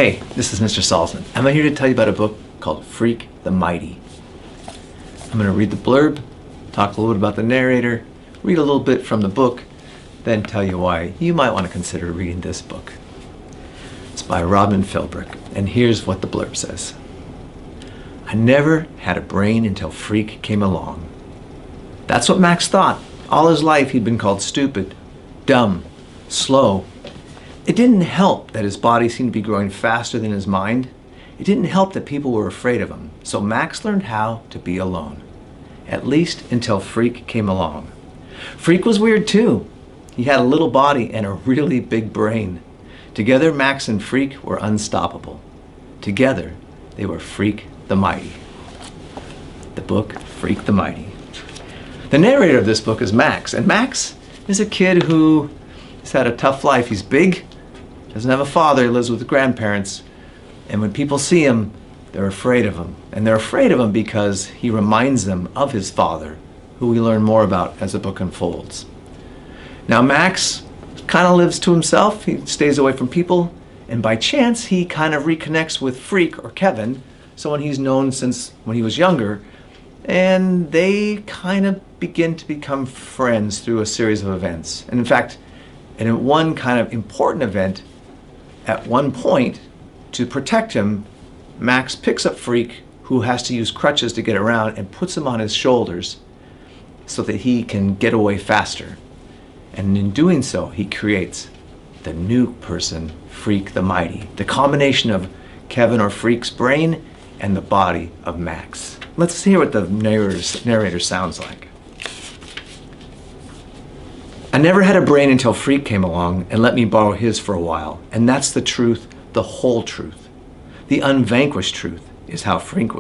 Hey, this is Mr. Salzman. I'm here to tell you about a book called Freak the Mighty. I'm going to read the blurb, talk a little bit about the narrator, read a little bit from the book, then tell you why you might want to consider reading this book. It's by Rodman Philbrick, and here's what the blurb says. I never had a brain until Freak came along. That's what Max thought. All his life he'd been called stupid, dumb, slow. It didn't help that his body seemed to be growing faster than his mind. It didn't help that people were afraid of him. So Max learned how to be alone. At least until Freak came along. Freak was weird too. He had a little body and a really big brain. Together, Max and Freak were unstoppable. Together, they were Freak the Mighty. The book, Freak the Mighty. The narrator of this book is Max, and Max is a kid who has had a tough life. He's big, doesn't have a father, he lives with grandparents, and when people see him, they're afraid of him. And they're afraid of him because he reminds them of his father, who we learn more about as the book unfolds. Now Max kind of lives to himself, he stays away from people, and by chance he kind of reconnects with Freak, or Kevin, someone he's known since when he was younger, and they kind of begin to become friends through a series of events. And in fact, in one kind of important event, at one point, to protect him, Max picks up Freak, who has to use crutches to get around, and puts him on his shoulders so that he can get away faster. And in doing so, he creates the new person, Freak the Mighty, the combination of Kevin or Freak's brain and the body of Max. Let's hear what the narrator sounds like. I never had a brain until Freak came along and let me borrow his for a while. And that's the truth, the whole truth. The unvanquished truth is how Freak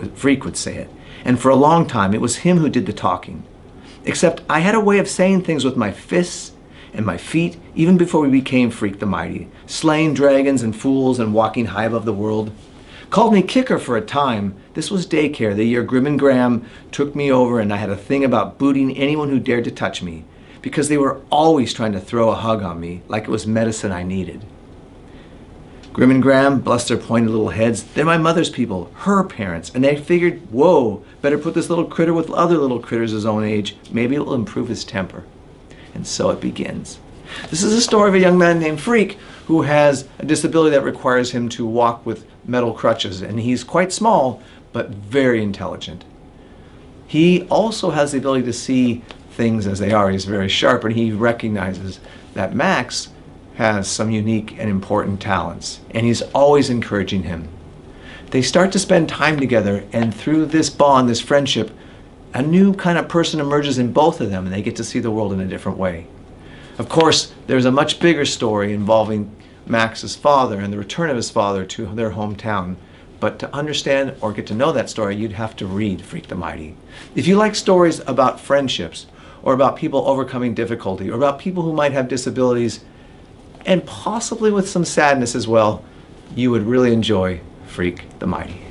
would say it. And for a long time, it was him who did the talking. Except I had a way of saying things with my fists and my feet even before we became Freak the Mighty, slaying dragons and fools and walking high above the world. Called me Kicker for a time. This was daycare, the year Grim and Graham took me over, and I had a thing about booting anyone who dared to touch me, because they were always trying to throw a hug on me like it was medicine I needed. Grim and Graham, bless their pointed little heads, they're my mother's people, her parents, and they figured, whoa, better put this little critter with other little critters his own age, maybe it will improve his temper. And so it begins. This is a story of a young man named Freak who has a disability that requires him to walk with metal crutches, and he's quite small, but very intelligent. He also has the ability to see things as they are. He's very sharp, and he recognizes that Max has some unique and important talents, and he's always encouraging him. They start to spend time together, and through this bond, this friendship, a new kind of person emerges in both of them, and they get to see the world in a different way. Of course, there's a much bigger story involving Max's father and the return of his father to their hometown. But to understand or get to know that story, you'd have to read Freak the Mighty. If you like stories about friendships, or about people overcoming difficulty, or about people who might have disabilities, and possibly with some sadness as well, you would really enjoy Freak the Mighty.